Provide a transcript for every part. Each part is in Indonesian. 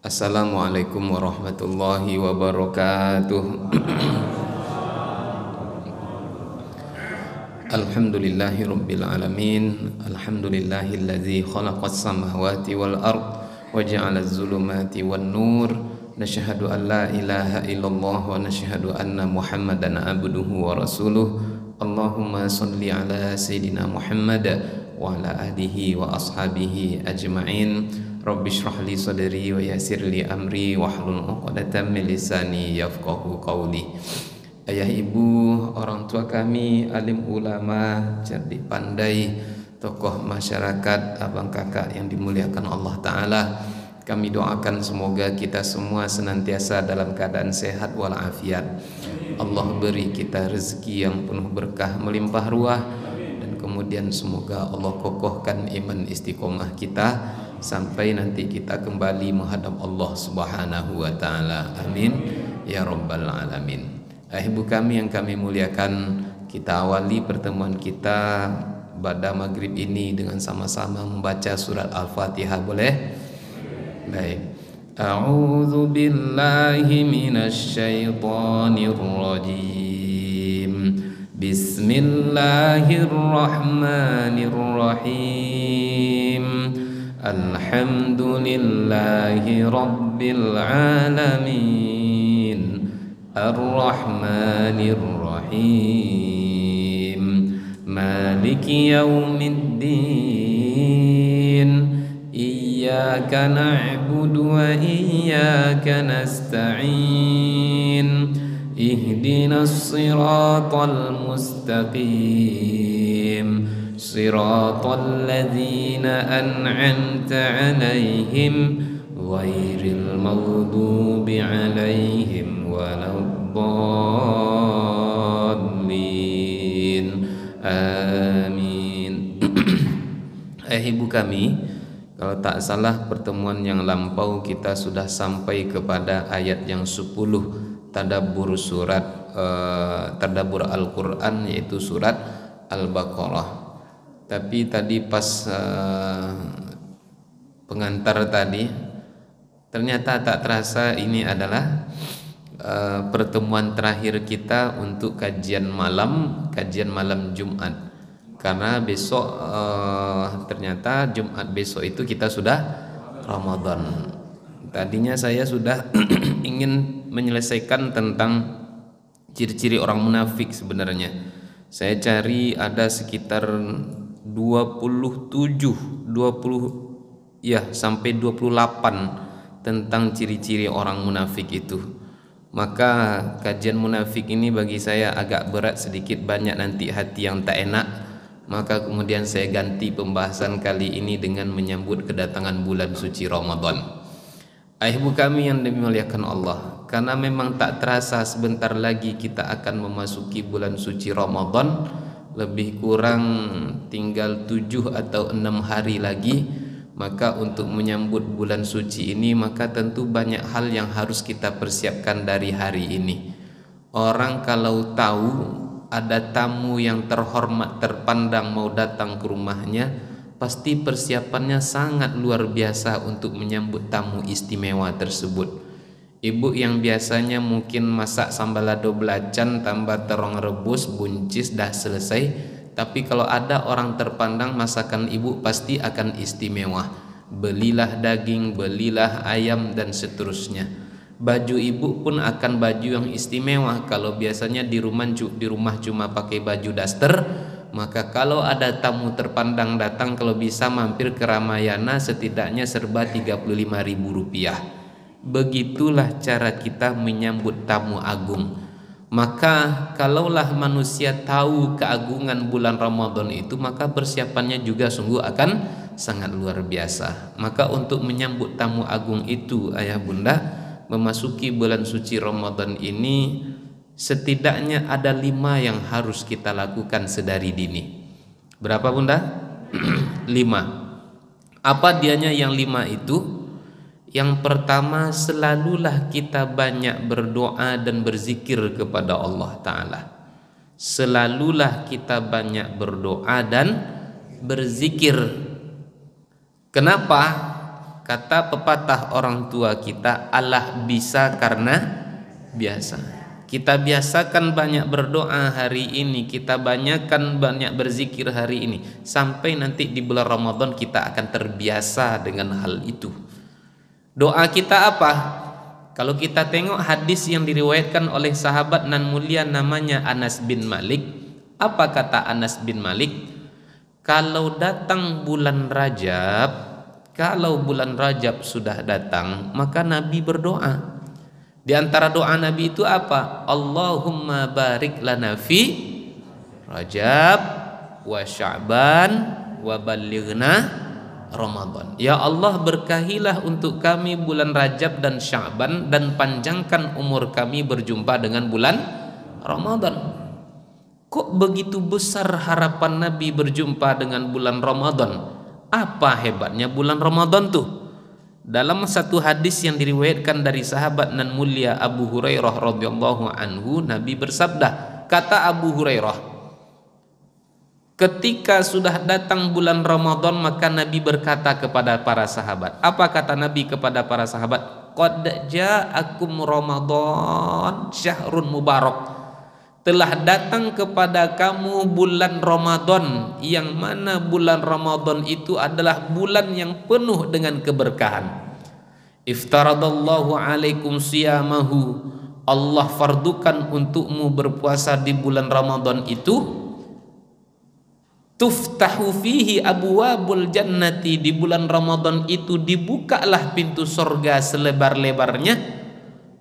Assalamualaikum warahmatullahi wabarakatuh. Alhamdulillahi rabbil alamin. Alhamdulillahilladzi khalaqas samawati wal ard wa ja'alaz zulumati wan nur. Nashhadu an la ilaha illallah wa nashhadu anna Muhammadan abduhu wa rasuluh. Allahumma shalli ala sayidina Muhammad wa ala alihi wa ashabihi ajma'in. Rabbi shrah li sadri wa yassir li amri wahlul 'uqdatam min lisani yafqahu qawli. Ayah ibu, orang tua kami, alim ulama, cerdik pandai, tokoh masyarakat, abang kakak yang dimuliakan Allah Ta'ala, kami doakan semoga kita semua senantiasa dalam keadaan sehat walafiat. Allah beri kita rezeki yang penuh berkah melimpah ruah, dan kemudian semoga Allah kokohkan iman istiqomah kita sampai nanti kita kembali menghadap Allah Subhanahu wa Ta'ala. Amin ya rabbal alamin. Ibu kami yang kami muliakan, kita awali pertemuan kita pada maghrib ini dengan sama-sama membaca surat Al-Fatihah, boleh? Baik. A'udzu billahi minasy syaithanir rajim. Bismillahirrahmanirrahim. Alhamdulillahi rabbil alamin. Ar-Rahmanir Rahim. Maliki yaumiddin. Iyyaka na'budu wa iyyaka nasta'in. Ihdinas siratal mustaqim. Siratal ladzina an'amta 'alaihim ghairil maghdubi 'alaihim waladdallin. Amin. Ibu kami, kalau tak salah pertemuan yang lampau kita sudah sampai kepada ayat yang 10 tadabbur tadabbur Al-Qur'an, yaitu surat Al-Baqarah. Tapi tadi pas pengantar tadi, ternyata tak terasa ini adalah pertemuan terakhir kita untuk kajian malam Jumat. Karena besok ternyata Jumat besok itu kita sudah Ramadan. Tadinya saya sudah ingin menyelesaikan tentang ciri-ciri orang munafik sebenarnya. Saya cari ada sekitar 20 sampai 28 tentang ciri-ciri orang munafik itu. Maka kajian munafik ini bagi saya agak berat sedikit, banyak nanti hati yang tak enak. Maka kemudian saya ganti pembahasan kali ini dengan menyambut kedatangan bulan suci Ramadan. Ibu kami yang dimuliakan Allah, karena memang tak terasa sebentar lagi kita akan memasuki bulan suci Ramadan. Lebih kurang tinggal 7 atau 6 hari lagi. Maka untuk menyambut bulan suci ini, maka tentu banyak hal yang harus kita persiapkan dari hari ini. Orang kalau tahu ada tamu yang terhormat terpandang mau datang ke rumahnya, pasti persiapannya sangat luar biasa untuk menyambut tamu istimewa tersebut. Ibu yang biasanya mungkin masak sambal lado belacan tambah terong rebus buncis dah selesai, tapi kalau ada orang terpandang, masakan ibu pasti akan istimewa. Belilah daging, belilah ayam, dan seterusnya. Baju ibu pun akan baju yang istimewa. Kalau biasanya di rumah cuma pakai baju daster, maka kalau ada tamu terpandang datang, kalau bisa mampir ke Ramayana setidaknya serba Rp35.000. Begitulah cara kita menyambut tamu agung. Maka kalaulah manusia tahu keagungan bulan Ramadan itu, maka persiapannya juga sungguh akan sangat luar biasa. Maka untuk menyambut tamu agung itu, ayah bunda, memasuki bulan suci Ramadan ini setidaknya ada 5 yang harus kita lakukan sedari dini. Berapa bunda? 5. Apa dianya yang 5 itu? Yang pertama, selalulah kita banyak berdoa dan berzikir kepada Allah Ta'ala. Selalulah kita banyak berdoa dan berzikir. Kenapa? kata pepatah orang tua kita, Allah bisa karena biasa. Kita biasakan banyak berdoa hari ini, kita banyakkan banyak berzikir hari ini, sampai nanti di bulan Ramadan kita akan terbiasa dengan hal itu. Doa kita apa? Kalau kita tengok hadis yang diriwayatkan oleh sahabat nan mulia namanya Anas bin Malik, apa kata Anas bin Malik? Kalau datang bulan Rajab, kalau bulan Rajab sudah datang, maka Nabi berdoa. Di antara doa Nabi itu apa? Allahumma barik lana fi Rajab wa Sya'ban wa balighna Ramadan. Ya Allah, berkahilah untuk kami bulan Rajab dan Sya'ban, dan panjangkan umur kami berjumpa dengan bulan Ramadan. Kok begitu besar harapan Nabi berjumpa dengan bulan Ramadan? Apa hebatnya bulan Ramadan tuh? Dalam satu hadis yang diriwayatkan dari sahabat nan mulia Abu Hurairah radhiyallahu anhu, Nabi bersabda, kata Abu Hurairah, ketika sudah datang bulan Ramadan, maka Nabi berkata kepada para sahabat. Apa kata Nabi kepada para sahabat? Qad ja'akum Ramadan syahrun mubarak. Telah datang kepada kamu bulan Ramadan, yang mana bulan Ramadan itu adalah bulan yang penuh dengan keberkahan. Iftaradallahu alaikum siyamahu. Allah fardukan untukmu berpuasa di bulan Ramadan itu. Tuftahu fihi abwabul jannati. Di bulan Ramadan itu dibukalah pintu surga selebar-lebarnya.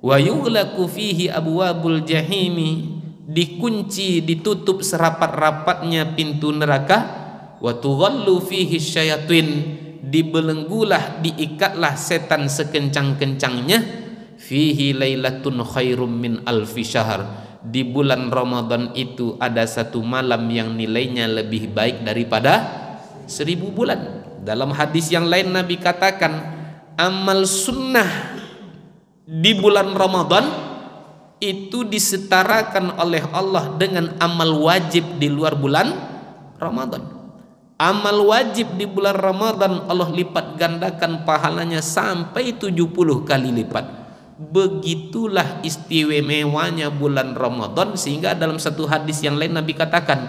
Wa yughlaqu fihi abwabul jahimi. Dikunci, ditutup serapat-rapatnya pintu neraka. Wa tughallu fihi syayatin. Dibelenggulah, diikatlah setan sekencang-kencangnya. Fihi lailatun khairum min alfi syahr. Di bulan Ramadan itu ada satu malam yang nilainya lebih baik daripada 1000 bulan. Dalam hadis yang lain Nabi katakan, amal sunnah di bulan Ramadan itu disetarakan oleh Allah dengan amal wajib di luar bulan Ramadan. Amal wajib di bulan Ramadan Allah lipat gandakan pahalanya sampai 70 kali lipat. Begitulah istimewanya bulan Ramadan, sehingga dalam satu hadis yang lain Nabi katakan,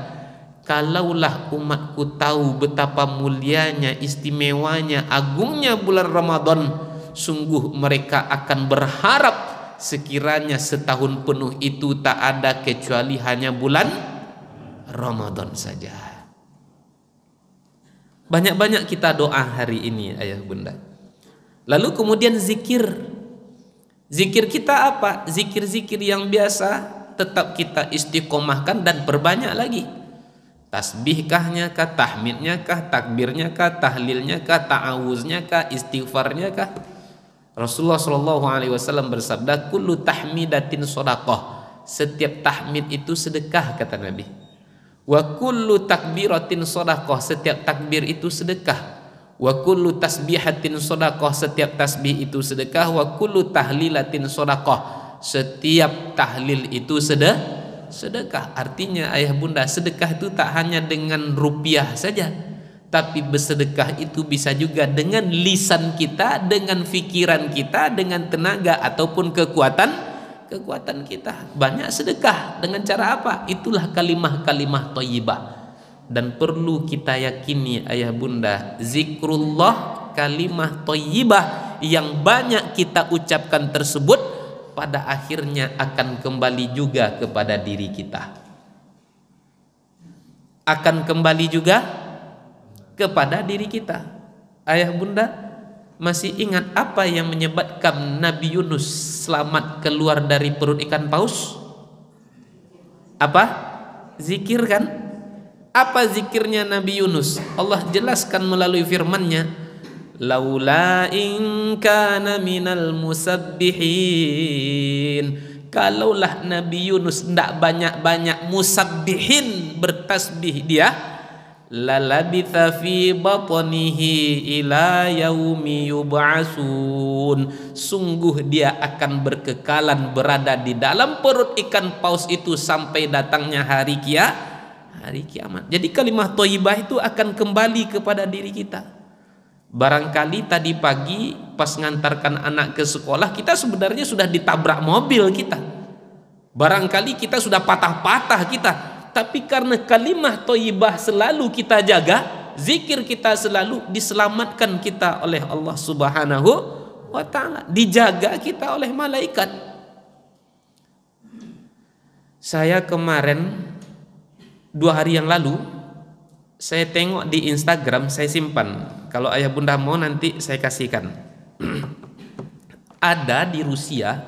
kalaulah umatku tahu betapa mulianya, istimewanya, agungnya bulan Ramadan, sungguh mereka akan berharap sekiranya setahun penuh itu tak ada kecuali hanya bulan Ramadan saja. Banyak-banyak kita doa hari ini ayah bunda. Lalu kemudian zikir. Zikir kita apa? Zikir-zikir yang biasa tetap kita istiqomahkan dan perbanyak lagi. Tasbihkahnya kah, tahmidnya kah, takbirnya kah, tahlilnya kah, ta'awuznya kah, istighfarnya kah? Rasulullah SAW bersabda, kullu tahmidatin shadaqah. Setiap tahmid itu sedekah, kata Nabi. Wa kullu takbiratin shadaqah. Setiap takbir itu sedekah. Wa kullu tasbihatin shadaqah. Setiap tasbih itu sedekah. Wa kullu tahlilatin shadaqah. Setiap tahlil itu sedekah. Artinya ayah bunda, sedekah itu tak hanya dengan rupiah saja, tapi bersedekah itu bisa juga dengan lisan kita, dengan fikiran kita, dengan tenaga ataupun kekuatan kita. Banyak sedekah dengan cara apa? Itulah kalimah-kalimah thayyibah. Dan perlu kita yakini ayah bunda, zikrullah, kalimah thayyibah yang banyak kita ucapkan tersebut pada akhirnya akan kembali juga kepada diri kita. Akan kembali juga kepada diri kita. Ayah bunda masih ingat apa yang menyebabkan Nabi Yunus selamat keluar dari perut ikan paus? Apa? Zikir kan? Apa zikirnya Nabi Yunus? Allah jelaskan melalui firman-Nya, laula in kana minal musabbihin. Kalaulah Nabi Yunus tidak banyak-banyak musabbihin, bertasbih dia, lalabitha fi batnihi ila yaumi yub'atsun. Sungguh dia akan berkekalan berada di dalam perut ikan paus itu sampai datangnya hari kiamat. Jadi kalimah thayyibah itu akan kembali kepada diri kita. Barangkali tadi pagi pas ngantarkan anak ke sekolah kita sebenarnya sudah ditabrak mobil kita. Barangkali kita sudah patah-patah kita. Tapi karena kalimah thayyibah selalu kita jaga, zikir kita selalu diselamatkan kita oleh Allah Subhanahu wa ta'ala, dijaga kita oleh malaikat. Saya kemarin 2 hari yang lalu saya tengok di Instagram, saya simpan. Kalau ayah bunda mau nanti saya kasihkan. Ada di Rusia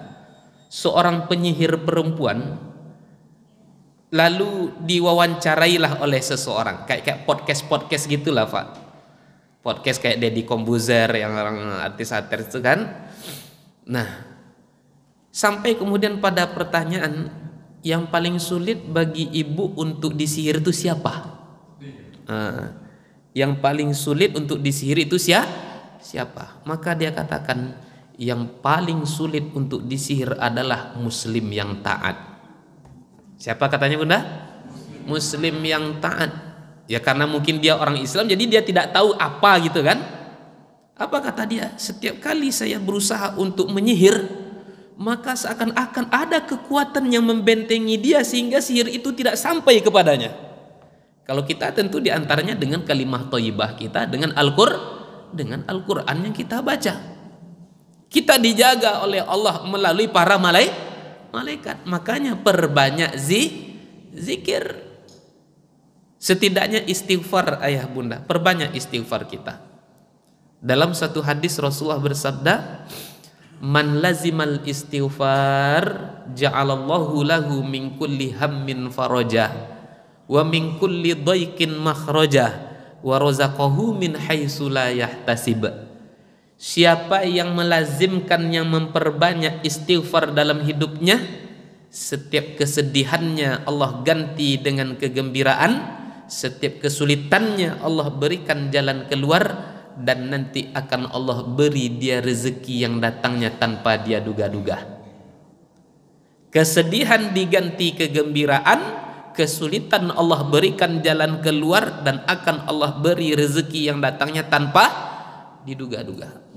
seorang penyihir perempuan, lalu diwawancarailah oleh seseorang, kayak podcast gitulah Pak. Podcast kayak Deddy Kombuzer yang orang artis-artis itu kan. Nah, sampai kemudian pada pertanyaan, yang paling sulit bagi ibu untuk disihir itu siapa? Yang paling sulit untuk disihir itu siapa? Maka dia katakan, yang paling sulit untuk disihir adalah muslim yang taat. Siapa katanya bunda? Muslim yang taat. Ya karena mungkin dia orang Islam, jadi dia tidak tahu apa gitu kan. Apa kata dia? Setiap kali saya berusaha untuk menyihir, maka seakan-akan ada kekuatan yang membentengi dia sehingga sihir itu tidak sampai kepadanya. Kalau kita tentu diantaranya dengan kalimah thayyibah kita, dengan Al-Quran yang kita baca. Kita dijaga oleh Allah melalui para malaikat. Makanya perbanyak zikir. Setidaknya istighfar ayah bunda, perbanyak istighfar kita. Dalam satu hadis Rasulullah bersabda, man lazimal istighfar ja'alallahu lahu min kulli hammin farajah wa min kulli dhaiqin makhrajah wa razaqahu min haitsu la yahtasib. Siapa yang melazimkan, yang memperbanyak istighfar dalam hidupnya, setiap kesedihannya Allah ganti dengan kegembiraan, setiap kesulitannya Allah berikan jalan keluar, dan nanti akan Allah beri dia rezeki yang datangnya tanpa dia duga-duga. Kesedihan diganti kegembiraan, kesulitan Allah berikan jalan keluar, dan akan Allah beri rezeki yang datangnya tanpa diduga-duga.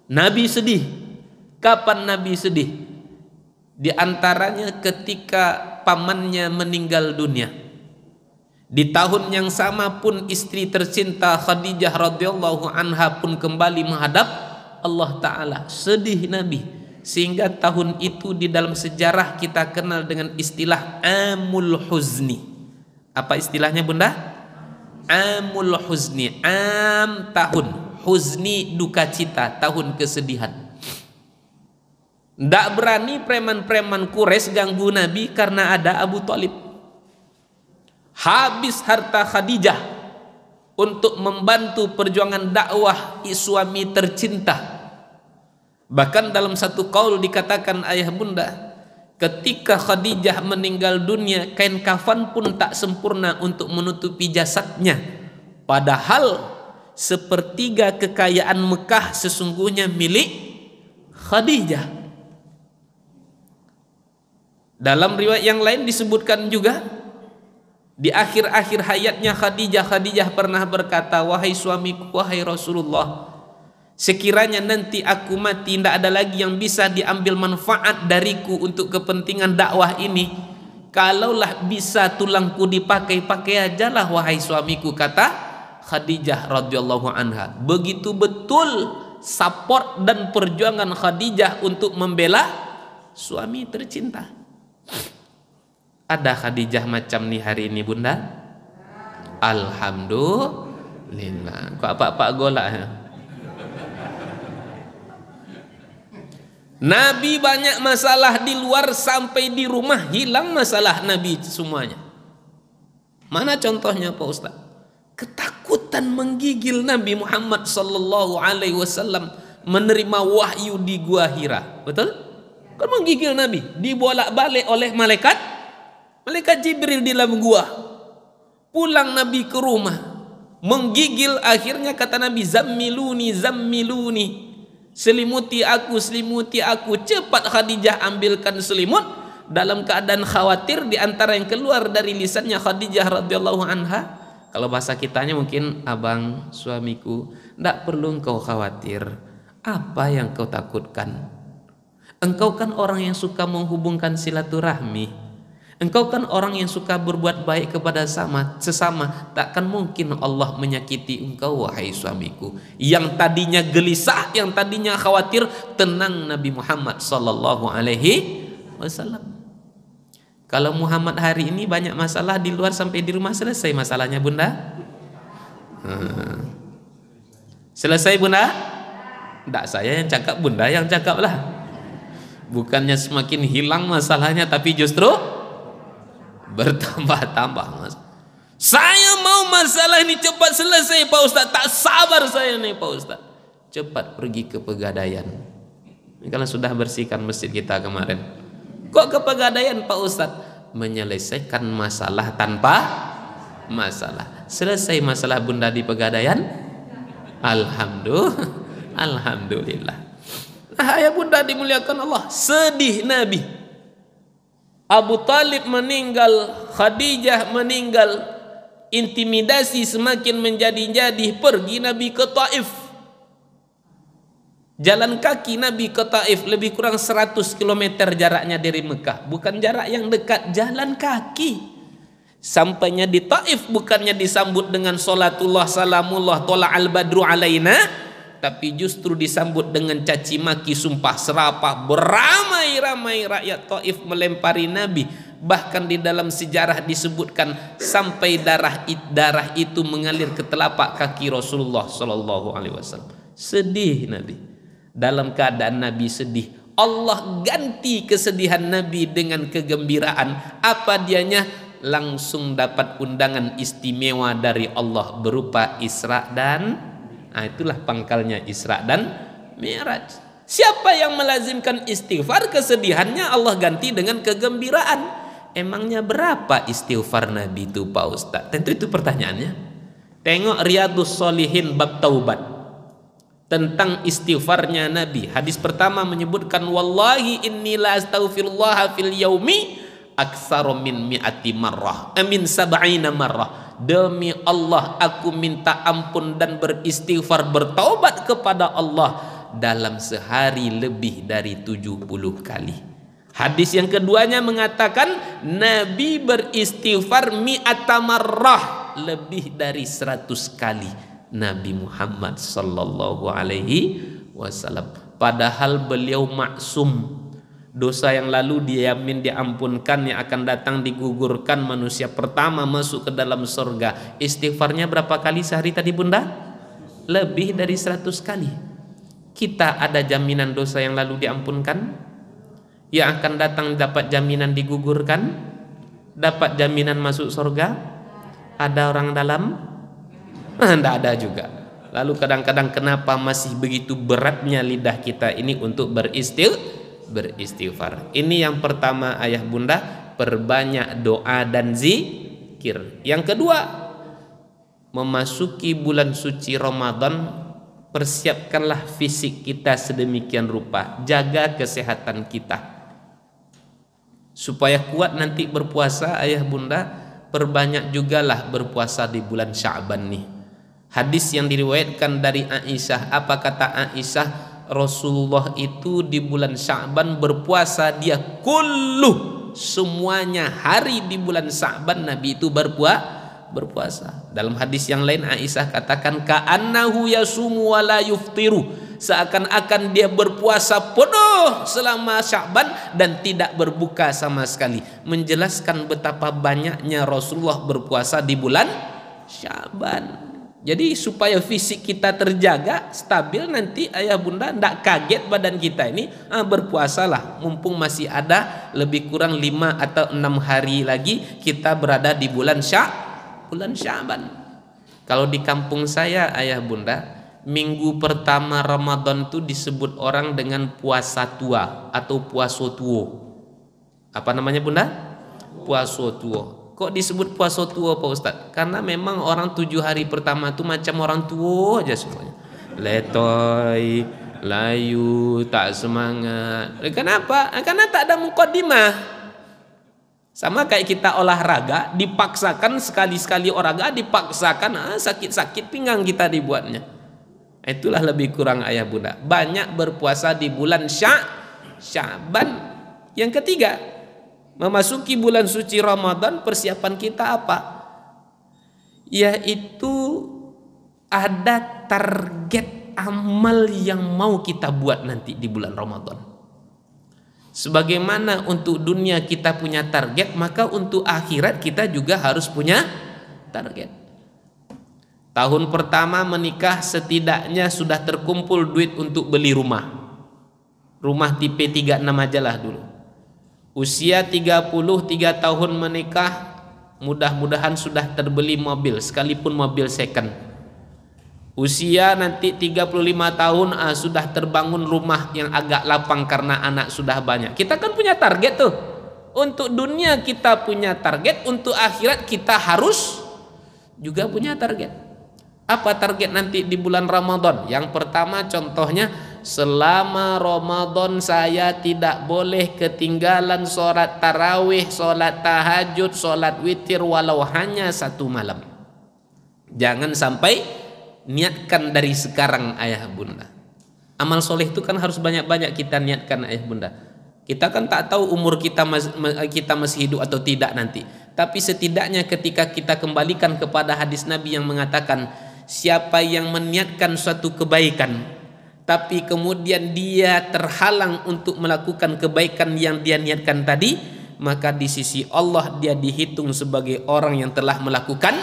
Nabi sedih. Kapan Nabi sedih? Di antaranya ketika pamannya meninggal dunia. Di tahun yang sama pun istri tercinta Khadijah radhiyallahu anha pun kembali menghadap Allah Ta'ala. Sedih Nabi, sehingga tahun itu di dalam sejarah kita kenal dengan istilah Amul Huzni. Apa istilahnya bunda? Amul Huzni. Am tahun, Huzni duka cita, tahun kesedihan. Tidak berani preman-preman Quraisy ganggu Nabi karena ada Abu Thalib. Habis harta Khadijah untuk membantu perjuangan dakwah suami tercinta. Bahkan dalam satu qaul dikatakan ayah bunda, ketika Khadijah meninggal dunia, kain kafan pun tak sempurna untuk menutupi jasadnya. Padahal sepertiga kekayaan Mekah sesungguhnya milik Khadijah. Dalam riwayat yang lain disebutkan juga, di akhir-akhir hayatnya Khadijah pernah berkata, wahai suamiku, wahai Rasulullah, sekiranya nanti aku mati, tidak ada lagi yang bisa diambil manfaat dariku untuk kepentingan dakwah ini. Kalaulah bisa tulangku dipakai-pakai ajalah wahai suamiku, kata Khadijah radhiyallahu anha. Begitu betul support dan perjuangan Khadijah untuk membela suami tercinta. Ada Khadijah macam nih hari ini bunda? Alhamdulillah. Kok apa-apa golak ya? Nabi banyak masalah di luar, sampai di rumah hilang masalah Nabi semuanya. Mana contohnya Pak Ustaz? Ketakutan menggigil Nabi Muhammad sallallahu alaihi wasallam menerima wahyu di Gua Hira. Betul? Kan menggigil Nabi, dibolak-balik oleh malaikat Jibril di dalam gua. Pulang Nabi ke rumah, menggigil, akhirnya kata Nabi, zammiluni, selimuti aku. Cepat Khadijah ambilkan selimut. Dalam keadaan khawatir, di antara yang keluar dari lisannya Khadijah radhiyallahu anha, Kalau bahasa kitanya mungkin, abang, suamiku, tidak perlu engkau khawatir. Apa yang kau takutkan? Engkau kan orang yang suka menghubungkan silaturahmi. Engkau kan orang yang suka berbuat baik kepada sesama. Takkan mungkin Allah menyakiti engkau, wahai suamiku. Yang tadinya gelisah, yang tadinya khawatir, tenang Nabi Muhammad sallallahu alaihi wasallam. Kalau Muhammad hari ini banyak masalah di luar, sampai di rumah selesai masalahnya, Bunda? Selesai, Bunda? Tidak saya yang cakap, Bunda yang cakap lah. Bukannya semakin hilang masalahnya, tapi justru bertambah-tambah, Mas. Saya mau masalah ini cepat selesai, Pak Ustaz. Tak sabar saya nih, Pak Ustaz. Cepat pergi ke Pegadaian. Ini kalau sudah bersihkan masjid kita kemarin. Kok ke Pegadaian, Pak Ustaz? Menyelesaikan masalah tanpa masalah. Selesai masalah Bunda di Pegadaian? Alhamdulillah. Ayah Bunda dimuliakan Allah. Sedih Nabi. Abu Talib meninggal, Khadijah meninggal, intimidasi semakin menjadi-jadi. Pergi Nabi ke Taif. Jalan kaki Nabi ke Taif, lebih kurang 100 km jaraknya dari Mekah. Bukan jarak yang dekat, jalan kaki. Sampainya di Taif, bukannya disambut dengan salatullah salamullah tola'al badru alaina, tapi justru disambut dengan caci maki, sumpah serapah. Beramai-ramai rakyat Taif melempari Nabi. Bahkan di dalam sejarah disebutkan sampai darah itu mengalir ke telapak kaki Rasulullah sallallahu alaihi wasallam. Sedih Nabi. Dalam keadaan Nabi sedih, Allah ganti kesedihan Nabi dengan kegembiraan. Apa dianya? Langsung dapat undangan istimewa dari Allah berupa Isra dan itulah pangkalnya Isra dan Mi'raj. Siapa yang melazimkan istighfar, kesedihannya Allah ganti dengan kegembiraan. Emangnya berapa istighfar Nabi itu, Pak Ustaz? Tentu itu pertanyaannya. Tengok Riyadhus Shalihin bab taubat, tentang istighfarnya Nabi. Hadis pertama menyebutkan, wallahi inni la astaghfirullah fil yaumi aktsara min mi'ati marrah, min sab'ina marrah. Demi Allah aku minta ampun dan beristighfar, bertaubat kepada Allah dalam sehari lebih dari 70 kali. Hadis yang keduanya mengatakan Nabi beristighfar mi'ata marrah, lebih dari 100 kali Nabi Muhammad sallallahu alaihi wasallam. Padahal beliau maksum. Dosa yang lalu dijamin diampunkan, yang akan datang digugurkan. Manusia pertama masuk ke dalam surga. Istighfarnya berapa kali sehari tadi, Bunda? Lebih dari 100 kali. Kita ada jaminan dosa yang lalu diampunkan? Yang akan datang dapat jaminan digugurkan? Dapat jaminan masuk surga? Ada orang dalam? Tidak ada juga. Lalu kadang-kadang kenapa masih begitu beratnya lidah kita ini untuk beristighfar? Ini yang pertama, ayah bunda, perbanyak doa dan zikir. Yang kedua, memasuki bulan suci Ramadan, persiapkanlah fisik kita sedemikian rupa, jaga kesehatan kita supaya kuat nanti berpuasa. Ayah bunda, perbanyak jugalah berpuasa di bulan Sya'ban nih. Hadis yang diriwayatkan dari Aisyah, apa kata Aisyah? Rasulullah itu di bulan Sya'ban berpuasa, dia kulluh, semuanya hari di bulan Sya'ban Nabi itu berpuasa. Dalam hadis yang lain Aisyah katakan, ka'annahu yasumu wa la yuftiru, seakan-akan dia berpuasa penuh selama Sya'ban dan tidak berbuka sama sekali, menjelaskan betapa banyaknya Rasulullah berpuasa di bulan Sya'ban. Jadi supaya fisik kita terjaga stabil, nanti ayah bunda tidak kaget badan kita ini, berpuasalah mumpung masih ada lebih kurang 5 atau 6 hari lagi kita berada di bulan Sya'ban. Kalau di kampung saya ayah bunda, minggu pertama Ramadan itu disebut orang dengan puasa tua atau puasa tuo. Apa namanya bunda? Puasa tuo. Kok disebut puasa tua Pak Ustadz? Karena memang orang 7 hari pertama itu macam orang tua aja semuanya. Letoy, layu, tak semangat. Kenapa? Karena tak ada muqaddimah. Sama kayak kita olahraga, dipaksakan sekali-sekali olahraga, dipaksakan sakit-sakit pinggang kita dibuatnya. Itulah lebih kurang ayah bunda. Banyak berpuasa di bulan Sya'ban. Yang ketiga, memasuki bulan suci Ramadan, persiapan kita apa? Yaitu ada target amal yang mau kita buat nanti di bulan Ramadan. Sebagaimana untuk dunia kita punya target, maka untuk akhirat kita juga harus punya target. Tahun pertama menikah setidaknya sudah terkumpul duit untuk beli rumah. Rumah tipe 36 aja lah dulu. Usia 33 tahun menikah, mudah-mudahan sudah terbeli mobil, sekalipun mobil second. Usia nanti 35 tahun sudah terbangun rumah yang agak lapang karena anak sudah banyak. Kita kan punya target tuh. Untuk dunia kita punya target, untuk akhirat kita harus juga punya target. Apa target nanti di bulan Ramadan? Yang pertama contohnya, selama Ramadan saya tidak boleh ketinggalan sholat tarawih, sholat tahajud, sholat witir walau hanya satu malam. Jangan sampai niatkan dari sekarang ayah bunda. Amal soleh itu kan harus banyak-banyak kita niatkan ayah bunda. Kita kan tak tahu umur kita masih hidup atau tidak nanti. Tapi setidaknya ketika kita kembalikan kepada hadis Nabi yang mengatakan, siapa yang meniatkan suatu kebaikan tapi kemudian dia terhalang untuk melakukan kebaikan yang dia niatkan tadi, maka di sisi Allah dia dihitung sebagai orang yang telah melakukan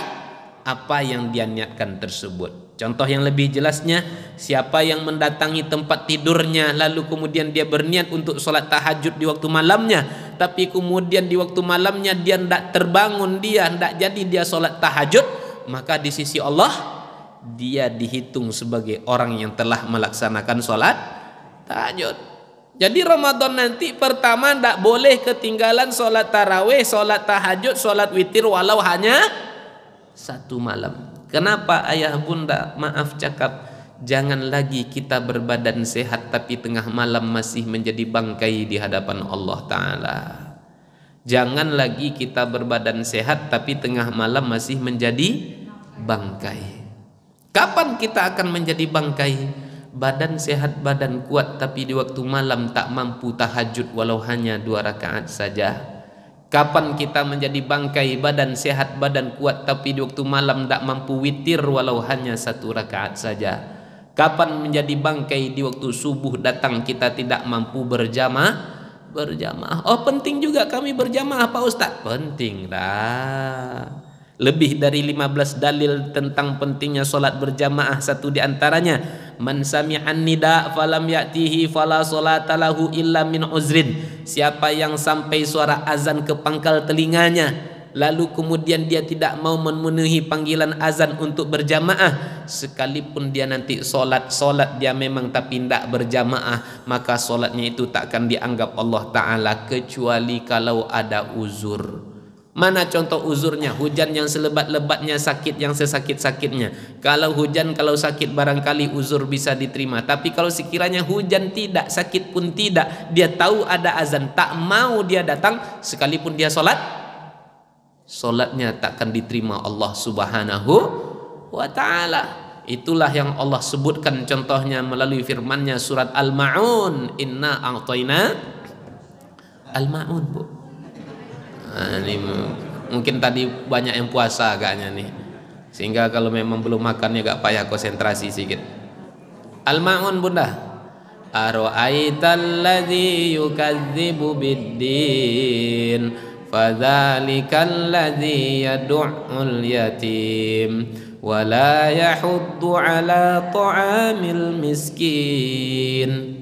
apa yang dia niatkan tersebut. Contoh yang lebih jelasnya, siapa yang mendatangi tempat tidurnya lalu kemudian dia berniat untuk sholat tahajud di waktu malamnya, tapi kemudian di waktu malamnya dia tidak terbangun, dia tidak jadi dia sholat tahajud, maka di sisi Allah dia dihitung sebagai orang yang telah melaksanakan sholat tahajud. Jadi Ramadan nanti pertama tidak boleh ketinggalan sholat tarawih, sholat tahajud, sholat witir walau hanya satu malam. Kenapa ayah bunda? Maaf cakap, jangan lagi kita berbadan sehat tapi tengah malam masih menjadi bangkai di hadapan Allah Ta'ala. Jangan lagi kita berbadan sehat tapi tengah malam masih menjadi bangkai. Kapan kita akan menjadi bangkai? Badan sehat, badan kuat, tapi di waktu malam tak mampu tahajud walau hanya 2 rakaat saja. Kapan kita menjadi bangkai? Badan sehat, badan kuat, tapi di waktu malam tak mampu witir walau hanya 1 rakaat saja. Kapan menjadi bangkai? Di waktu subuh datang kita tidak mampu berjamaah. Oh, penting juga kami berjamaah Pak Ustadz. Penting dah. Lebih dari 15 dalil tentang pentingnya solat berjamaah. Satu di antaranya, man sami'an nida falam ya'tihi fala salata lahu illa min uzrin. Siapa yang sampai suara azan ke pangkal telinganya lalu kemudian dia tidak mau memenuhi panggilan azan untuk berjamaah, sekalipun dia nanti solat dia memang tapi tidak berjamaah, maka solatnya itu tak akan dianggap Allah Ta'ala kecuali kalau ada uzur. Mana contoh uzurnya? Hujan yang selebat-lebatnya, sakit yang sesakit-sakitnya. Kalau hujan, kalau sakit barangkali uzur bisa diterima. Tapi kalau sekiranya hujan tidak, sakit pun tidak, dia tahu ada azan, tak mau dia datang, sekalipun dia solatnya tak akan diterima Allah Subhanahu wa Ta'ala. Itulah yang Allah sebutkan contohnya melalui firman-Nya surat Al-Ma'un, inna a'tayna Al-Ma'un, Bu. Ini mungkin tadi banyak yang puasa agaknya nih, sehingga kalau memang belum makannya agak payah konsentrasi sedikit. Al-Ma'un bunda. Ara'aital ladzi yukadzibu biddin fadzalikal ladzi yad'ul yatim wa la yahuddu ala ta'amil miskin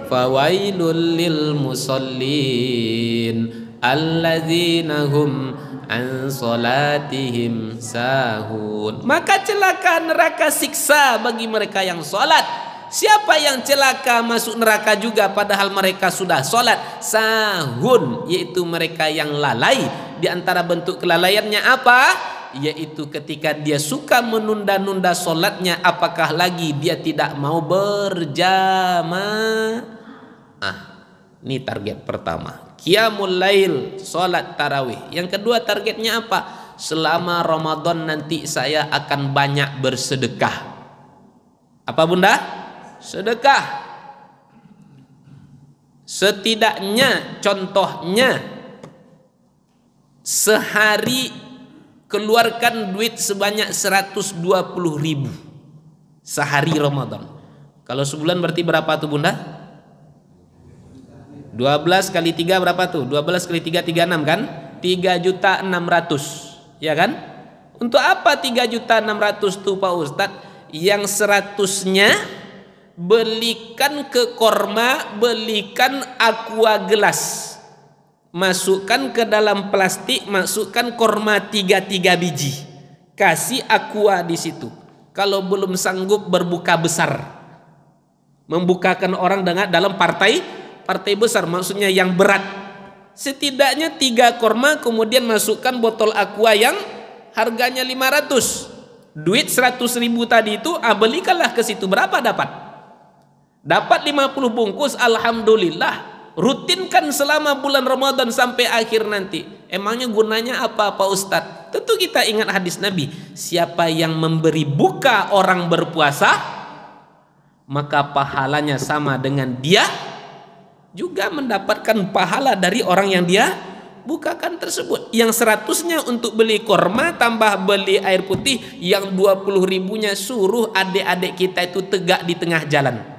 fawailul lil musallin alladzina hum an salatihim sahun. Maka celaka neraka siksa bagi mereka yang salat. Siapa yang celaka masuk neraka juga padahal mereka sudah salat. Sahun, yaitu mereka yang lalai. Di antara bentuk kelalaiannya apa? Yaitu ketika dia suka menunda-nunda salatnya, apakah lagi dia tidak mau berjamaah. Ini target pertama. Qiyamul lail, salat tarawih. Yang kedua targetnya apa? Selama Ramadan nanti saya akan banyak bersedekah. Apa bunda? Sedekah. Setidaknya contohnya sehari keluarkan duit sebanyak 120.000 sehari Ramadan. Kalau sebulan berarti berapa tuh bunda? 12 kali 3 berapa tuh? 12 kali 3 36 kan? 3.600.000 ya kan? Untuk apa 3.600.000 tuh Pak Ustadz? Yang 100-nya belikan ke korma, belikan aqua gelas, masukkan ke dalam plastik, masukkan korma 3 biji, kasih aqua di situ. Kalau belum sanggup berbuka besar, membukakan orang dengan dalam partai besar, maksudnya yang berat, setidaknya 3 korma, kemudian masukkan botol aqua yang harganya 500, duit 100.000 tadi itu, belikanlah ke situ. Berapa dapat? Dapat 50 bungkus, alhamdulillah. Rutinkan selama bulan Ramadan sampai akhir nanti. Emangnya gunanya apa Pak Ustadz? Tentu kita ingat hadis Nabi, siapa yang memberi buka orang berpuasa, maka pahalanya sama dengan dia juga mendapatkan pahala dari orang yang dia bukakan tersebut. Yang 100-nya untuk beli korma tambah beli air putih, yang 20.000-nya suruh adik-adik kita itu tegak di tengah jalan.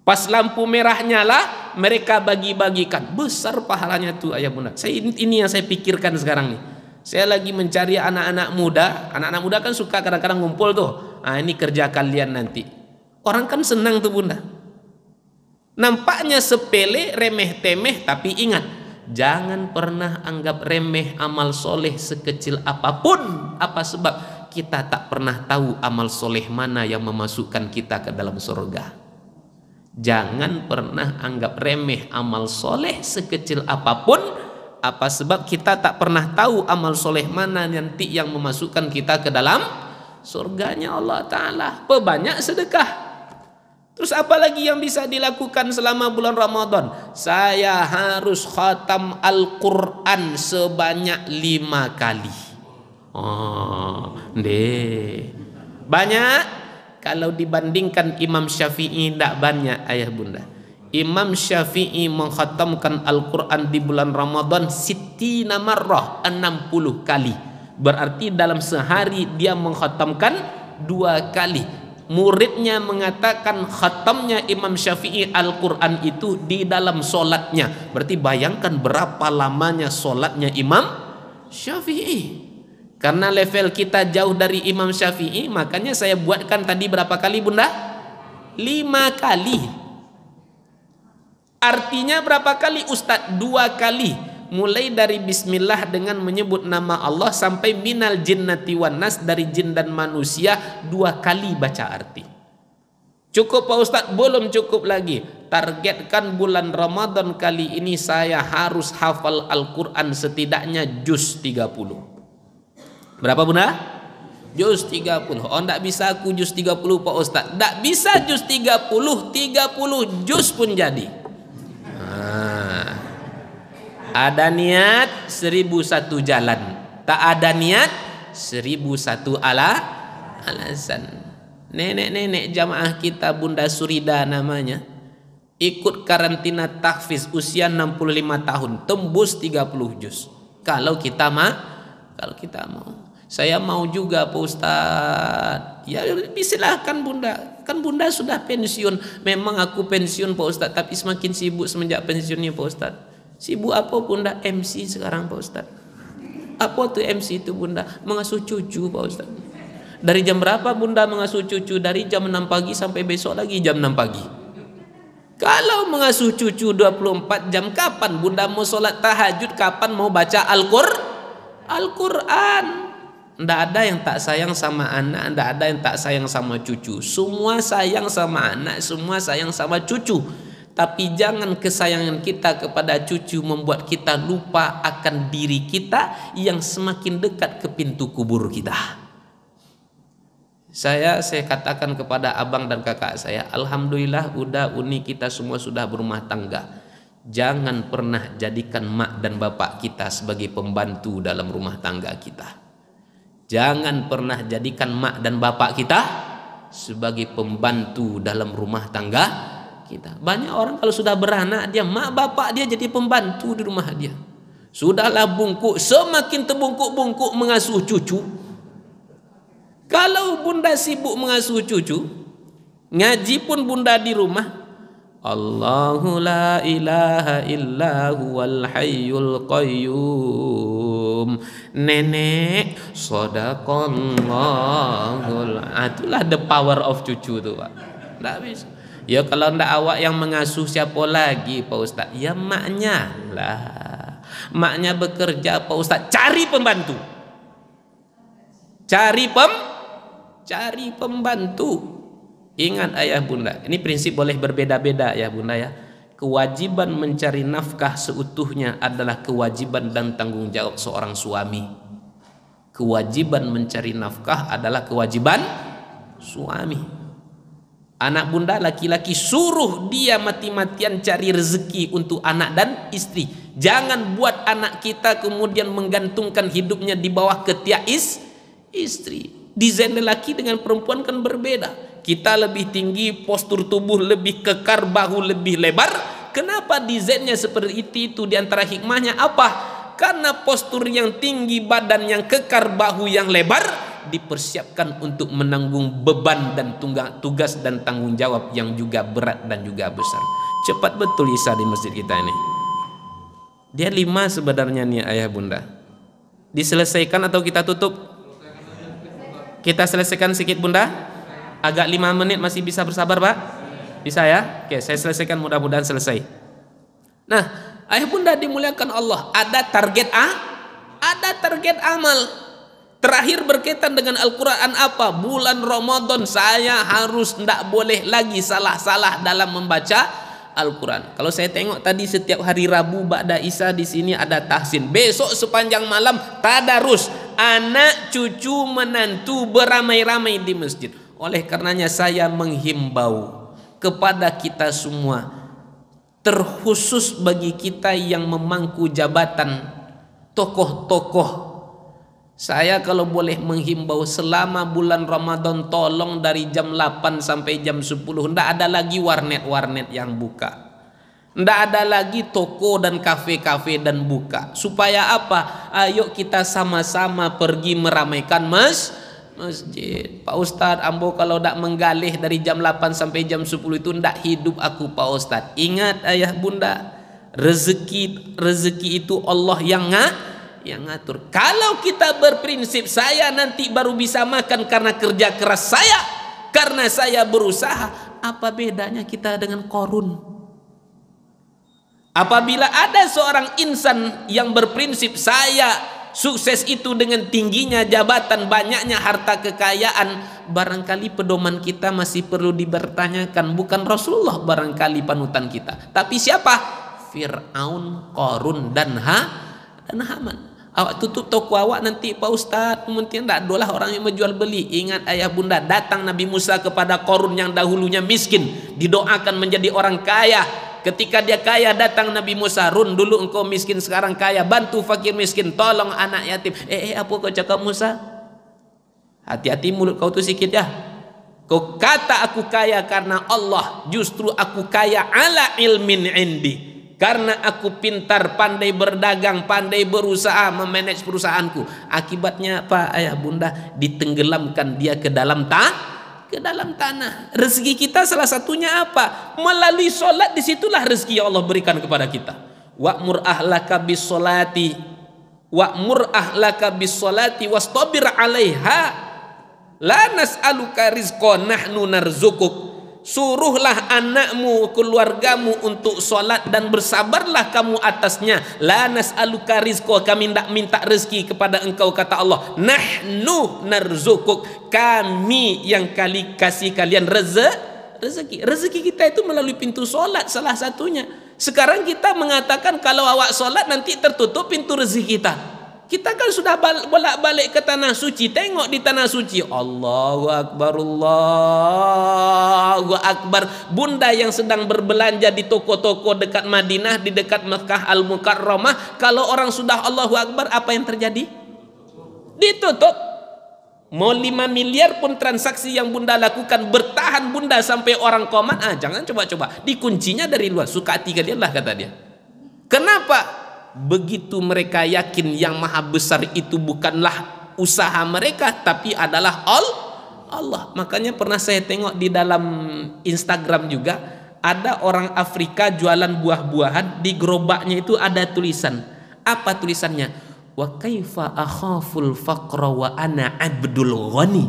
Pas lampu merah nyala, mereka bagi-bagikan. Besar pahalanya tuh ayah bunda. Ini yang saya pikirkan sekarang nih. Saya lagi mencari anak-anak muda. Anak-anak muda kan suka kadang-kadang ngumpul tuh. Ini kerja kalian nanti. Orang kan senang tuh bunda. Nampaknya sepele, remeh-temeh, tapi ingat, jangan pernah anggap remeh amal soleh sekecil apapun. Apa sebab? Kita tak pernah tahu amal soleh mana yang memasukkan kita ke dalam surga. Jangan pernah anggap remeh amal soleh sekecil apapun. Apa sebab? Kita tak pernah tahu amal soleh mana nanti yang memasukkan kita ke dalam surganya Allah Ta'ala. Perbanyak sedekah. Terus apa lagi yang bisa dilakukan selama bulan Ramadan? Saya harus khatam Al-Quran sebanyak 5 kali. Banyak. Kalau dibandingkan Imam Syafi'i tidak banyak ayah bunda. Imam Syafi'i mengkhatamkan Al-Quran di bulan Ramadan 60 marrah, 60 kali. Berarti dalam sehari dia mengkhatamkan 2 kali. Muridnya mengatakan khatamnya Imam Syafi'i Al-Quran itu di dalam solatnya. Berarti bayangkan berapa lamanya solatnya Imam Syafi'i. Karena level kita jauh dari Imam Syafi'i, makanya saya buatkan tadi berapa kali bunda? 5 kali. Artinya berapa kali Ustadz? 2 kali. Mulai dari bismillah dengan menyebut nama Allah sampai minal jinnati wan nas, dari jin dan manusia, 2 kali baca arti. Cukup Pak Ustadz? Belum cukup lagi. Targetkan bulan Ramadan kali ini saya harus hafal Al-Quran setidaknya juz 30. Berapa bunda? Juz 30. Enggak bisa aku juz 30 Pak Ustadz. Enggak bisa juz 30 juz pun jadi. Ada niat 1001 jalan. Tak ada niat 1001 alasan. Nenek-nenek jamaah kita Bunda Surida namanya, ikut karantina tahfiz usia 65 tahun, tembus 30 juz. Kalau kita mau. Saya mau juga Pak Ustadz. Ya silahkan bunda. Kan bunda sudah pensiun. Memang aku pensiun Pak Ustadz, tapi semakin sibuk semenjak pensiunnya Pak Ustadz. Sibuk apa bunda? MC sekarang Pak Ustadz. Apa tuh MC itu bunda? Mengasuh cucu Pak Ustadz. Dari jam berapa bunda mengasuh cucu? Dari jam 6 pagi sampai besok lagi jam 6 pagi. Kalau mengasuh cucu 24 jam, kapan bunda mau sholat tahajud? Kapan mau baca Al-Quran? Tidak ada yang tak sayang sama anak, tidak ada yang tak sayang sama cucu. Semua sayang sama anak, semua sayang sama cucu. Tapi jangan kesayangan kita kepada cucu membuat kita lupa akan diri kita yang semakin dekat ke pintu kubur kita. Saya katakan kepada abang dan kakak saya, alhamdulillah udah uni kita semua sudah berumah tangga. Jangan pernah jadikan mak dan bapak kita sebagai pembantu dalam rumah tangga kita. Jangan pernah jadikan mak dan bapak kita sebagai pembantu dalam rumah tangga kita. Banyak orang kalau sudah beranak, dia mak bapak dia jadi pembantu di rumah dia. Sudahlah bungkuk, semakin terbungkuk-bungkuk mengasuh cucu. Kalau bunda sibuk mengasuh cucu, ngaji pun bunda di rumah. Allahu la ilaha illa huwal hayyul qayyum. Nenek, sadaqallahul. Itulah the power of cucu tu, Pak. Tak bisa. Ya kalau ndak awak yang mengasuh, siapa lagi, Pak Ustaz? Ya maknya lah. Maknya bekerja, Pak Ustaz. Cari pembantu. Cari pembantu. Ingat ayah bunda, ini prinsip boleh berbeda-beda ya bunda ya. Kewajiban mencari nafkah seutuhnya adalah kewajiban dan tanggung jawab seorang suami. Kewajiban mencari nafkah adalah kewajiban suami. Anak bunda laki-laki suruh dia mati-matian cari rezeki untuk anak dan istri. Jangan buat anak kita kemudian menggantungkan hidupnya di bawah ketiak istri. Desain lelaki dengan perempuan kan berbeda. Kita lebih tinggi, postur tubuh lebih kekar, bahu lebih lebar. Kenapa desainnya seperti itu? Di antara hikmahnya apa? Karena postur yang tinggi, badan yang kekar, bahu yang lebar dipersiapkan untuk menanggung beban dan tugas dan tanggung jawab yang juga berat dan juga besar. Cepat betul Isa di masjid kita ini. Dia 5 sebenarnya nih ayah bunda. Diselesaikan atau kita tutup? Kita selesaikan sedikit bunda. Agak 5 menit masih bisa bersabar pak? Bisa ya? Oke, saya selesaikan, mudah-mudahan selesai. Nah, ayah bunda dimuliakan Allah, ada target ada target amal. Terakhir berkaitan dengan Al-Quran apa? Bulan Ramadan saya harus tidak boleh lagi salah-salah dalam membaca Al-Quran. Kalau saya tengok tadi setiap hari Rabu ba'da Isya di sini ada tahsin. Besok sepanjang malam tadarus. Anak cucu menantu beramai-ramai di masjid. Oleh karenanya saya menghimbau kepada kita semua, terkhusus bagi kita yang memangku jabatan tokoh-tokoh. Saya kalau boleh menghimbau selama bulan Ramadan, tolong dari jam 8 sampai jam 10 tidak ada lagi warnet-warnet yang buka. Tidak ada lagi toko dan kafe-kafe dan buka. Supaya apa? Ayo kita sama-sama pergi meramaikan masjid. Pak Ustadz, ambo kalau tidak menggalih dari jam 8 sampai jam 10 itu tidak hidup aku Pak Ustadz. Ingat ayah bunda, rezeki itu Allah yang ngatur. Kalau kita berprinsip saya nanti baru bisa makan karena kerja keras saya, karena saya berusaha, apa bedanya kita dengan Qarun? Apabila ada seorang insan yang berprinsip saya sukses itu dengan tingginya jabatan, banyaknya harta kekayaan, barangkali pedoman kita masih perlu dipertanyakan. Bukan Rasulullah barangkali panutan kita, tapi siapa? Fir'aun, Qarun dan Haman. Awak tutup toko awak nanti Pak Ustadz, mungkin tak adalah orang yang menjual beli. Ingat ayah bunda, datang Nabi Musa kepada Qarun yang dahulunya miskin, didoakan menjadi orang kaya. Ketika dia kaya, datang Nabi Musa, Run, dulu engkau miskin, sekarang kaya, bantu fakir miskin, tolong anak yatim. Apa kau cakap Musa? Hati-hati mulut kau tu sikit ya. Kau kata aku kaya karena Allah, justru aku kaya ala ilmin indi, karena aku pintar, pandai berdagang, pandai berusaha memanage perusahaanku. Akibatnya apa ayah bunda? Ditenggelamkan dia ke dalam tanah. Rezeki kita salah satunya apa? Melalui solat, disitulah rezeki yang Allah berikan kepada kita. Wa'mur ahlaka bis-solati wastabir 'alaiha la nas'aluka rizqan nahnu narzukuk. Suruhlah anakmu, keluargamu untuk solat dan bersabarlah kamu atasnya. La nas'aluka rizqa, kami tidak minta rezeki kepada engkau, kata Allah. Nahnu narzukuk, kami yang kasih kalian rezeki. Rezeki kita itu melalui pintu solat salah satunya. Sekarang kita mengatakan kalau awak solat nanti tertutup pintu rezeki kita. Kita kan sudah bolak-balik ke tanah suci. Tengok di tanah suci, Allahu Akbar, Allahu Akbar. Bunda yang sedang berbelanja di toko-toko dekat Madinah, di dekat Mekah Al-Mukarramah, kalau orang sudah Allahu Akbar, apa yang terjadi? Ditutup. Mau 5 miliar pun transaksi yang bunda lakukan, bertahan bunda sampai orang komat. Jangan coba-coba, dikuncinya dari luar. Suka hati kalian lah, kata dia. Kenapa? Begitu mereka yakin yang maha besar itu bukanlah usaha mereka, tapi adalah Allah. Makanya pernah saya tengok di dalam Instagram juga, ada orang Afrika jualan buah-buahan, di gerobaknya itu ada tulisan. Apa tulisannya? Wa kaifa akhaful faqra wa ana abdul ghani.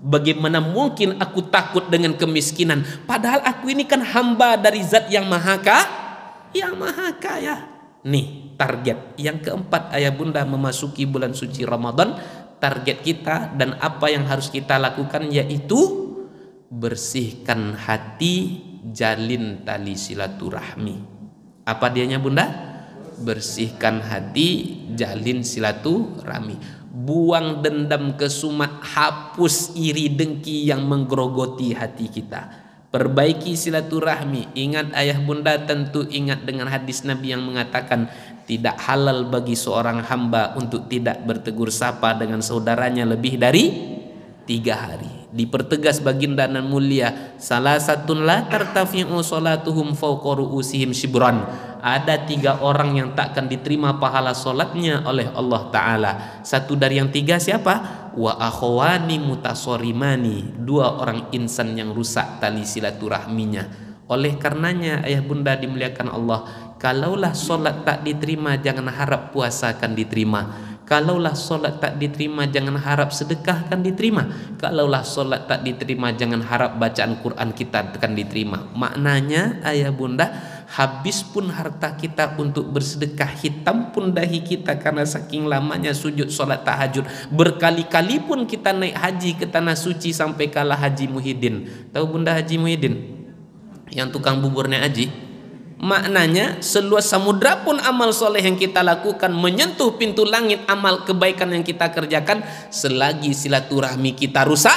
Bagaimana mungkin aku takut dengan kemiskinan, padahal aku ini kan hamba dari zat yang maha kaya. Nih target yang keempat, ayah bunda, memasuki bulan suci Ramadan. Target kita dan apa yang harus kita lakukan yaitu bersihkan hati, jalin tali silaturahmi. Apa dianya bunda? Bersihkan hati, jalin silaturahmi. Buang dendam kesumat, hapus iri dengki yang menggerogoti hati kita. Perbaiki silaturahmi. Ingat ayah bunda, tentu ingat dengan hadis Nabi yang mengatakan tidak halal bagi seorang hamba untuk tidak bertegur sapa dengan saudaranya lebih dari 3 hari. Dipertegas baginda nan mulia, salah satun la tartafi'u salatuhum fawqa ru'usihim shibran. Ada 3 orang yang takkan diterima pahala solatnya oleh Allah Ta'ala. Satu dari yang 3 siapa? Wa akhwani mutasorimani, 2 orang insan yang rusak tali silaturahminya. Oleh karenanya ayah bunda dimuliakan Allah, kalaulah solat tak diterima, jangan harap puasa akan diterima. Kalaulah solat tak diterima, jangan harap sedekah akan diterima. Kalaulah solat tak diterima, jangan harap bacaan Quran kita akan diterima. Maknanya ayah bunda, habis pun harta kita untuk bersedekah, hitam pun dahi kita karena saking lamanya sujud solat tahajud. Berkali-kali pun kita naik haji ke tanah suci sampai kalah Haji Muhyiddin. Tahu bunda Haji Muhyiddin? Yang tukang buburnya haji. Maknanya seluas samudra pun amal soleh yang kita lakukan menyentuh pintu langit amal kebaikan yang kita kerjakan, selagi silaturahmi kita rusak,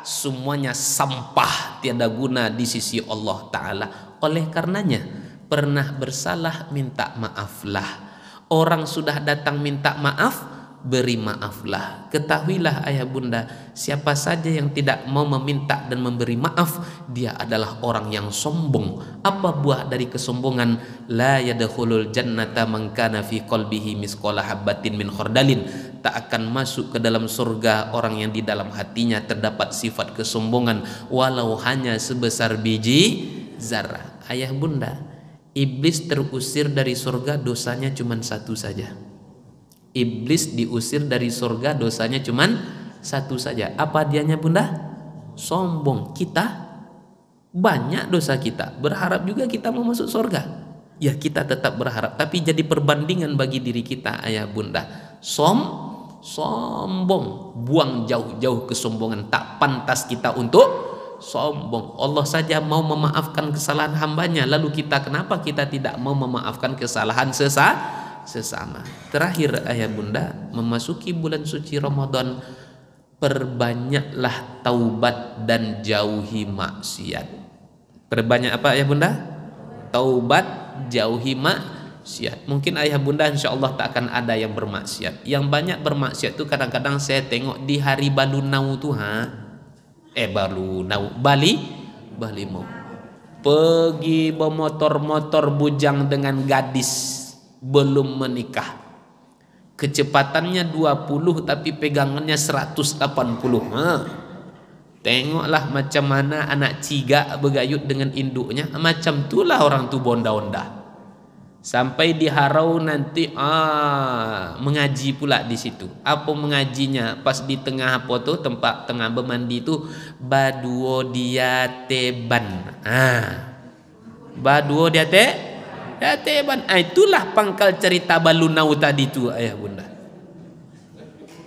semuanya sampah tiada guna di sisi Allah Ta'ala. Oleh karenanya pernah bersalah minta maaflah. Orang sudah datang minta maaf, beri maaflah. Ketahuilah ayah bunda, siapa saja yang tidak mau meminta dan memberi maaf, dia adalah orang yang sombong. Apa buah dari kesombongan? La yadkhulul jannata man kana fi qalbihi misqala habatin min khardalin. Tak akan masuk ke dalam surga orang yang di dalam hatinya terdapat sifat kesombongan, walau hanya sebesar biji zarah. Ayah bunda, iblis terusir dari surga, dosanya cuma 1 saja. Iblis diusir dari surga, dosanya cuman 1 saja. Apa dianya bunda? Sombong. Kita banyak dosa kita, berharap juga kita mau masuk surga. Ya kita tetap berharap, tapi jadi perbandingan bagi diri kita ayah bunda. Sombong. Buang jauh-jauh kesombongan. Tak pantas kita untuk sombong. Allah saja mau memaafkan kesalahan hambanya, lalu kita kenapa kita tidak mau memaafkan kesalahan sesama? Terakhir ayah bunda, memasuki bulan suci Ramadan, perbanyaklah taubat dan jauhi maksiat. Perbanyak apa ayah bunda? Taubat, jauhi maksiat. Mungkin ayah bunda insya Allah tak akan ada yang bermaksiat. Yang banyak bermaksiat itu kadang-kadang saya tengok di hari Balunau tuh, Bali mau pergi bermotor-motor bujang dengan gadis belum menikah, kecepatannya 20 tapi pegangannya 180. Tengoklah macam mana anak ciga bergayut dengan induknya, macam itulah orang tu bonda-onda. Sampai di harau nanti mengaji pula di situ. Apa mengajinya? Pas di tengah apa tuh, tempat tengah bermandi tu, baduo dia teban. Baduo dia teban. Itulah pangkal cerita Balunau tadi tu ayah bunda.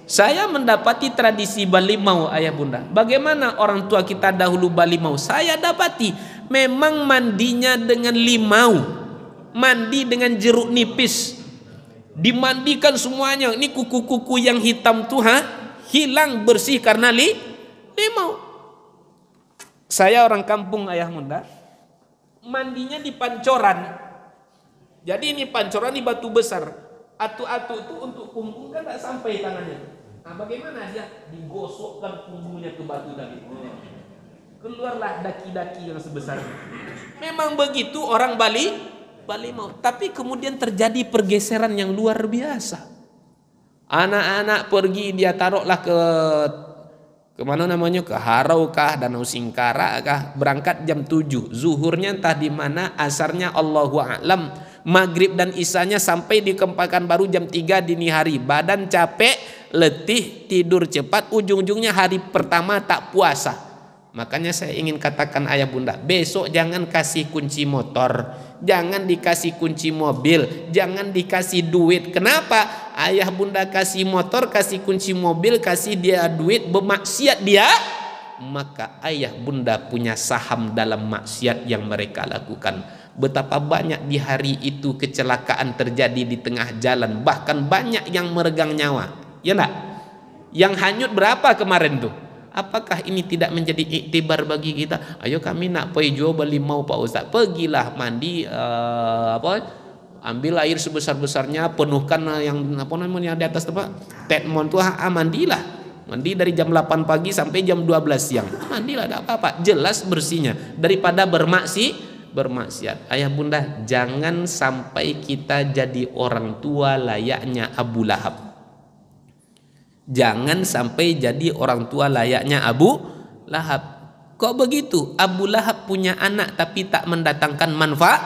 Saya mendapati tradisi Balimau ayah bunda. Bagaimana orang tua kita dahulu Balimau? Saya dapati memang mandinya dengan limau, mandi dengan jeruk nipis. dimandikan semuanya. Ini kuku-kuku yang hitam tuh hilang bersih karena limau. Saya orang kampung ayah bunda, mandinya di pancoran. Jadi ini pancoran di batu besar. Atu-atu itu untuk punggung kan tak sampai tangannya. Nah bagaimana dia? Digosokkan punggungnya ke batu tadi. Keluarlah daki-daki yang sebesar. Memang begitu orang Bali mau. Tapi kemudian terjadi pergeseran yang luar biasa. Anak-anak pergi, dia taruhlah ke mana namanya, ke Harau kah, Danau Singkara kah, berangkat jam 7, zuhurnya entah di mana, asarnya Allahu a'lam, maghrib dan isanya sampai di Pekanbaru jam 3 dini hari. Badan capek, letih, tidur cepat, ujung-ujungnya hari pertama tak puasa. Makanya saya ingin katakan ayah bunda, besok jangan kasih kunci motor, jangan dikasih kunci mobil, jangan dikasih duit. Kenapa? Ayah bunda kasih motor, kasih kunci mobil, kasih dia duit, bermaksiat dia, maka ayah bunda punya saham dalam maksiat yang mereka lakukan. Betapa banyak di hari itu kecelakaan terjadi di tengah jalan, bahkan banyak yang meregang nyawa. Ya enggak? Yang hanyut berapa kemarin tuh? Apakah ini tidak menjadi iktibar bagi kita? Ayo kami nak pergi jual beli mau Pak Ustaz. Pergilah mandi, ambil air sebesar-besarnya, penuhkan yang apa namanya di atas tempat tetmon tuh, mandilah. Mandi dari jam 8 pagi sampai jam 12 siang. Mandilah, tidak apa-apa, jelas bersihnya daripada bermaksiat. Ayah bunda, jangan sampai kita jadi orang tua layaknya Abu Lahab. Jangan sampai jadi orang tua layaknya Abu Lahab. Kok begitu? Abu Lahab punya anak tapi tak mendatangkan manfaat.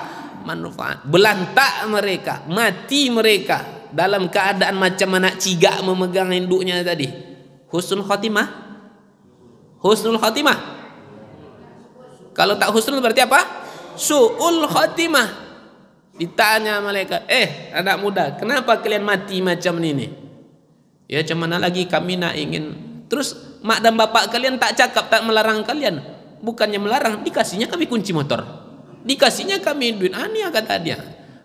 Belantak mereka, mati mereka dalam keadaan macam anak cigak memegang induknya tadi. Husnul khotimah? Husnul khotimah. Kalau tak husnul berarti apa? Su'ul khotimah. Ditanya malaikat, anak muda, kenapa kalian mati macam ini? Ya macam mana lagi, kami nak ingin. Terus mak dan bapak kalian tak cakap, tak melarang kalian. Bukannya melarang, dikasihnya kami kunci motor, dikasihnya kami duit. Ini kata dia.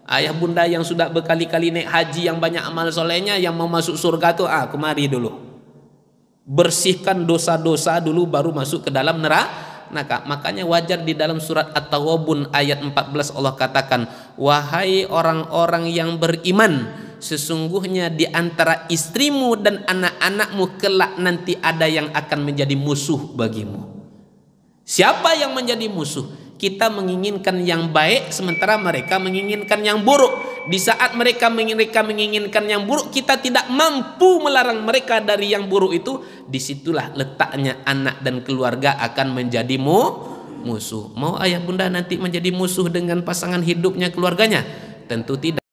Ayah bunda yang sudah berkali-kali naik haji, yang banyak amal solehnya, yang mau masuk surga tuh, kemari dulu, bersihkan dosa-dosa dulu, baru masuk ke dalam neraka. Makanya wajar di dalam surat At-Tawabun ayat 14 Allah katakan, wahai orang-orang yang beriman, sesungguhnya di antara istrimu dan anak-anakmu kelak nanti ada yang akan menjadi musuh bagimu. Siapa yang menjadi musuh? Kita menginginkan yang baik sementara mereka menginginkan yang buruk. Di saat mereka menginginkan yang buruk, kita tidak mampu melarang mereka dari yang buruk itu. Disitulah letaknya anak dan keluarga akan menjadi musuh. Mau ayah bunda nanti menjadi musuh dengan pasangan hidupnya, keluarganya? Tentu tidak.